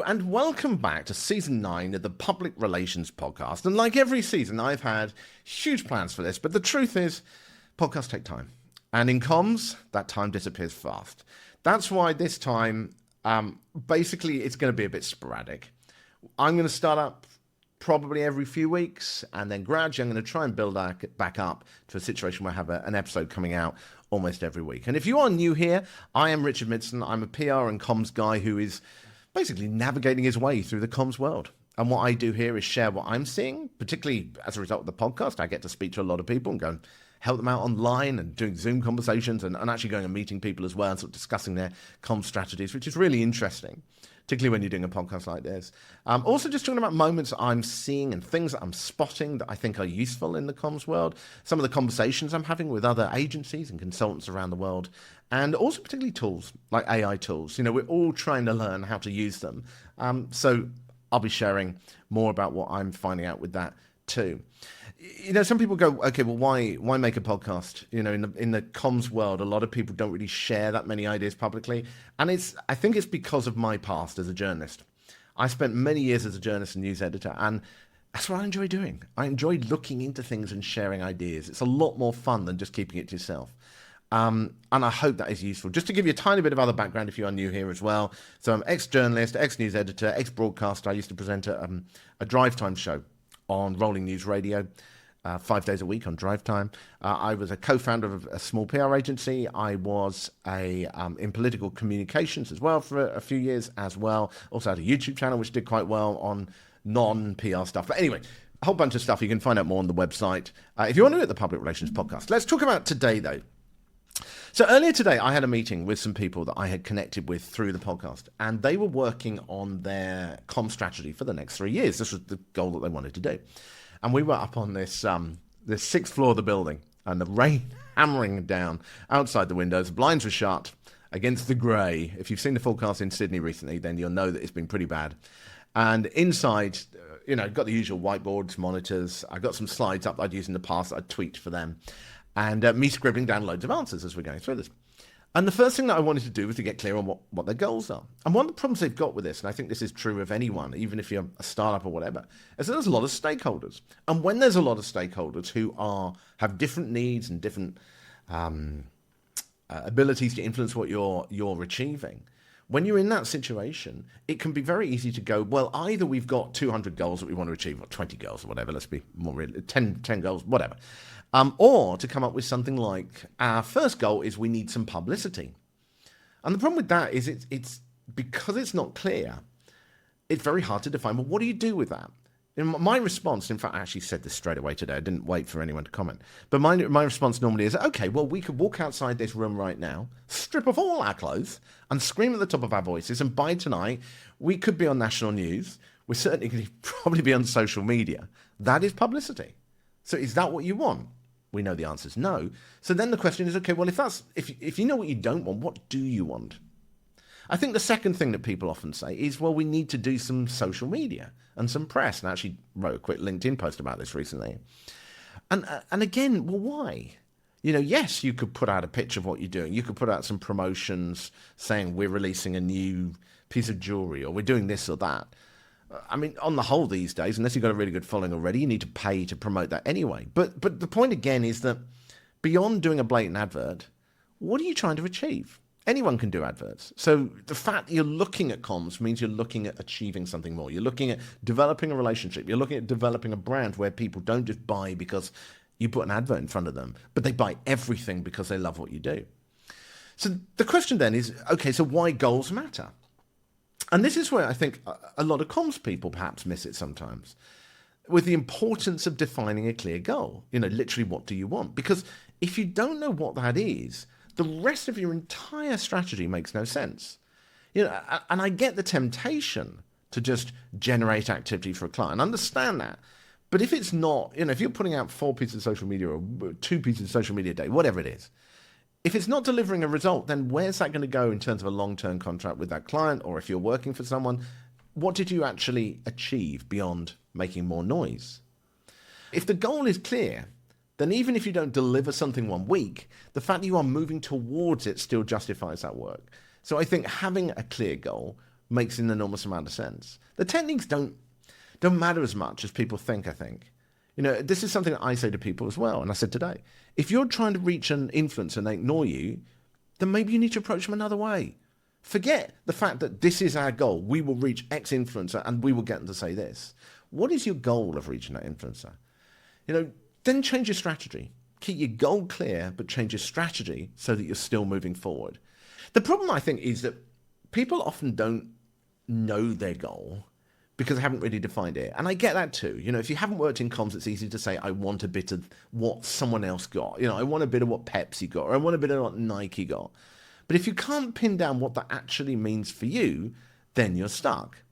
Hello and welcome back to Season 9 of the Public Relations Podcast. And like every season, I've had huge plans for this, but the truth is, podcasts take time. And in comms, that time disappears fast. That's why this time, basically, it's going to be a bit sporadic. I'm going to start up probably every few weeks, and then gradually I'm going to try and build back up to a situation where I have an episode coming out almost every week. And if you are new here, I am Richard Midson. I'm a PR and comms guy who is basically navigating his way through the comms world. And what I do here is share what I'm seeing, particularly as a result of the podcast. I get to speak to a lot of people and go and help them out online and doing Zoom conversations and actually going and meeting people as well and sort of discussing their comms strategies, which is really interesting, particularly when you're doing a podcast like this. Also just talking about moments I'm seeing and things that I'm spotting that I think are useful in the comms world, some of the conversations I'm having with other agencies and consultants around the world, and also particularly tools like AI tools. You know, we're all trying to learn how to use them. So I'll be sharing more about what I'm finding out with that too. You know, some people go, okay, well, why make a podcast? You know, in the comms world, a lot of people don't really share that many ideas publicly. And I think it's because of my past as a journalist. I spent many years as a journalist and news editor, and that's what I enjoy doing. I enjoy looking into things and sharing ideas. It's a lot more fun than just keeping it to yourself. And I hope that is useful. Just to give you a tiny bit of other background if you are new here as well. So I'm ex-journalist, ex-news editor, ex-broadcaster. I used to present a drive time show on Rolling News Radio, 5 days a week on drive time. I was a co-founder of a small PR agency. I was in political communications as well for a few years as well. Also had a YouTube channel which did quite well on non-PR stuff. But anyway, a whole bunch of stuff. You can find out more on the website if you want to do it, the Public Relations Podcast. Let's talk about today, though. So earlier today, I had a meeting with some people that I had connected with through the podcast, and they were working on their comm strategy for the next 3 years. This was the goal that they wanted to do. And we were up on this sixth floor of the building, and the rain hammering down outside the windows. The blinds were shut against the grey. If you've seen the forecast in Sydney recently, then you'll know that it's been pretty bad. And inside, you know, got the usual whiteboards, monitors. I got some slides up that I'd used in the past that I'd tweaked for them. And me scribbling down loads of answers as we're going through this. And the first thing that I wanted to do was to get clear on what their goals are. And one of the problems they've got with this, and I think this is true of anyone, even if you're a startup or whatever, is that there's a lot of stakeholders. And when there's a lot of stakeholders who have different needs and different abilities to influence what you're achieving, when you're in that situation, it can be very easy to go, well, either we've got 200 goals that we want to achieve, or 20 goals or whatever, let's be more real, 10 goals, whatever. Or to come up with something like, our first goal is we need some publicity. And the problem with that is it's because it's not clear, it's very hard to define, well, what do you do with that? And my response, in fact, I actually said this straight away today. I didn't wait for anyone to comment. But my response normally is, okay, well, we could walk outside this room right now, strip off all our clothes, and scream at the top of our voices, and by tonight, we could be on national news. We're certainly going to probably be on social media. That is publicity. So is that what you want? We know the answer is no. So then the question is, okay, well, if you know what you don't want, what do you want? I think the second thing that people often say is, well, we need to do some social media and some press. And I actually wrote a quick LinkedIn post about this recently. And again, well, why? You know, yes, you could put out a picture of what you're doing. You could put out some promotions saying we're releasing a new piece of jewelry or we're doing this or that. I mean, on the whole these days, unless you've got a really good following already, you need to pay to promote that anyway. But the point again is that beyond doing a blatant advert, what are you trying to achieve? Anyone can do adverts. So the fact that you're looking at comms means you're looking at achieving something more. You're looking at developing a relationship. You're looking at developing a brand where people don't just buy because you put an advert in front of them, but they buy everything because they love what you do. So the question then is, okay, so why goals matter? And this is where I think a lot of comms people perhaps miss it sometimes, with the importance of defining a clear goal. You know, literally, what do you want? Because if you don't know what that is, the rest of your entire strategy makes no sense. You know, and I get the temptation to just generate activity for a client. Understand that. But if it's not, you know, if you're putting out 4 pieces of social media or 2 pieces of social media a day, whatever it is, if it's not delivering a result, then where's that going to go in terms of a long-term contract with that client? Or if you're working for someone, what did you actually achieve beyond making more noise? If the goal is clear, then even if you don't deliver something 1 week, the fact that you are moving towards it still justifies that work. So I think having a clear goal makes an enormous amount of sense. The techniques don't matter as much as people think, I think. This is something that I say to people as well, and I said today. If you're trying to reach an influencer and they ignore you, then maybe you need to approach them another way. Forget the fact that this is our goal. We will reach X influencer and we will get them to say this. What is your goal of reaching that influencer? Then change your strategy. Keep your goal clear, but change your strategy so that you're still moving forward. The problem, I think, is that people often don't know their goal because they haven't really defined it. And I get that too. If you haven't worked in comms, it's easy to say, I want a bit of what someone else got. I want a bit of what Pepsi got, or I want a bit of what Nike got. But if you can't pin down what that actually means for you, then you're stuck.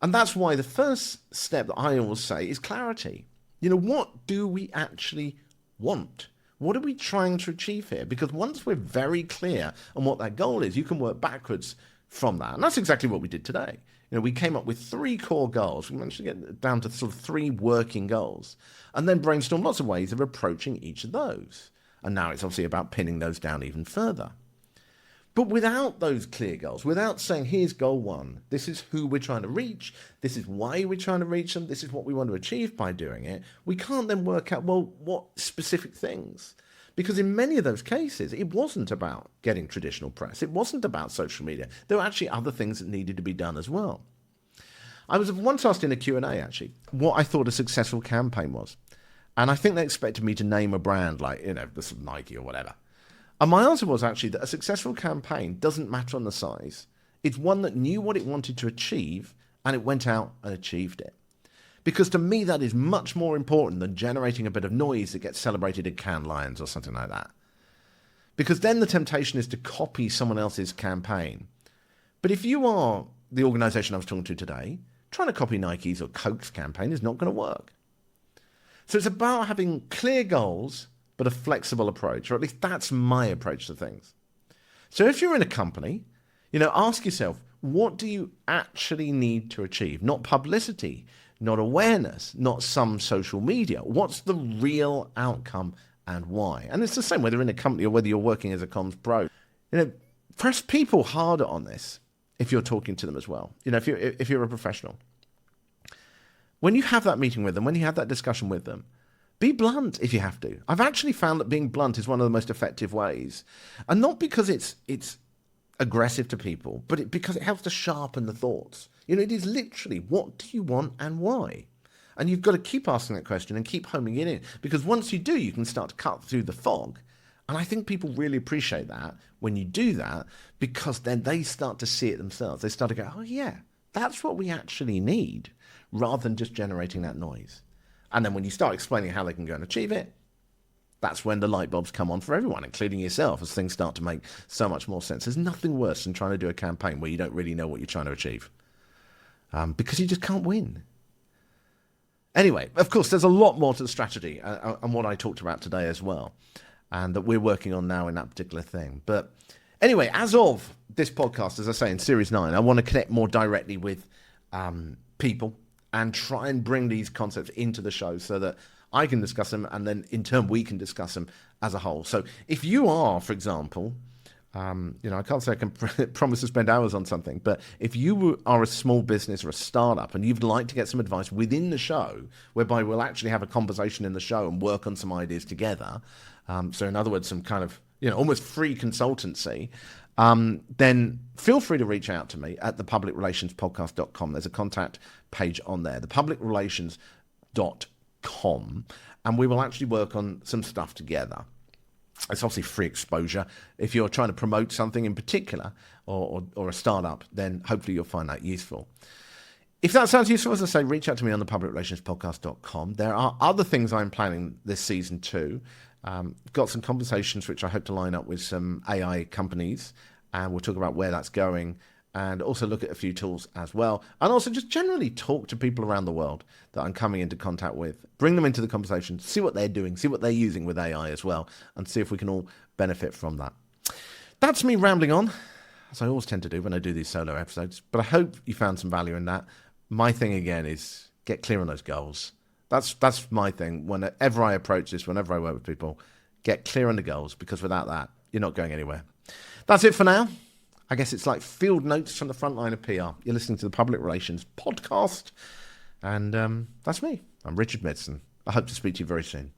And that's why the first step that I always say is clarity. What do we actually want? What are we trying to achieve here? Because once we're very clear on what that goal is, you can work backwards from that. And that's exactly what we did today. We came up with 3 core goals. We managed to get down to sort of 3 working goals and then brainstorm lots of ways of approaching each of those. And now it's obviously about pinning those down even further. But without those clear goals, without saying, here's goal 1, this is who we're trying to reach, this is why we're trying to reach them, this is what we want to achieve by doing it, we can't then work out, well, what specific things? Because in many of those cases, it wasn't about getting traditional press. It wasn't about social media. There were actually other things that needed to be done as well. I was once asked in a Q&A, actually, what I thought a successful campaign was. And I think they expected me to name a brand like, this is Nike or whatever. And my answer was actually that a successful campaign doesn't matter on the size. It's one that knew what it wanted to achieve, and it went out and achieved it. Because to me, that is much more important than generating a bit of noise that gets celebrated at Cannes Lions or something like that. Because then the temptation is to copy someone else's campaign. But if you are the organisation I was talking to today, trying to copy Nike's or Coke's campaign is not going to work. So it's about having clear goals, but a flexible approach, or at least that's my approach to things. So if you're in a company, ask yourself, what do you actually need to achieve? Not publicity, not awareness, not some social media. What's the real outcome and why? And it's the same whether in a company or whether you're working as a comms pro. Press people harder on this if you're talking to them as well. If you're a professional. When you have that meeting with them, when you have that discussion with them, be blunt if you have to. I've actually found that being blunt is one of the most effective ways. And not because it's aggressive to people, but because it helps to sharpen the thoughts. It is literally, what do you want and why? And you've got to keep asking that question and keep homing it in. Because once you do, you can start to cut through the fog. And I think people really appreciate that when you do that, because then they start to see it themselves. They start to go, oh yeah, that's what we actually need, rather than just generating that noise. And then when you start explaining how they can go and achieve it, that's when the light bulbs come on for everyone, including yourself, as things start to make so much more sense. There's nothing worse than trying to do a campaign where you don't really know what you're trying to achieve, because you just can't win. Anyway, of course, there's a lot more to the strategy and what I talked about today as well, and that we're working on now in that particular thing. But anyway, as of this podcast, as I say, in Series 9, I want to connect more directly with people and try and bring these concepts into the show so that I can discuss them, and then in turn we can discuss them as a whole. So if you are, for example, I can't say I can promise to spend hours on something, but if you are a small business or a startup and you'd like to get some advice within the show, whereby we'll actually have a conversation in the show and work on some ideas together, so in other words, some kind of almost free consultancy, then feel free to reach out to me at thepublicrelationspodcast.com. There's a contact page on there, thepublicrelations.com, and we will actually work on some stuff together. It's obviously free exposure. If you're trying to promote something in particular or a startup, then hopefully you'll find that useful. If that sounds useful, as I say, reach out to me on thepublicrelationspodcast.com. There are other things I'm planning this season too. Got some conversations which I hope to line up with some AI companies, and we'll talk about where that's going, and also look at a few tools as well, and also just generally talk to people around the world that I'm coming into contact with, bring them into the conversation, see what they're doing, see what they're using with AI as well, and see if we can all benefit from that. That's me rambling on, as I always tend to do when I do these solo episodes, but I hope you found some value in that. My thing again is get clear on those goals. That's my thing. Whenever I approach this, whenever I work with people, get clear on the goals, because without that, you're not going anywhere. That's it for now. I guess it's like field notes from the frontline of PR. You're listening to the Public Relations Podcast. And that's me. I'm Richard Midson. I hope to speak to you very soon.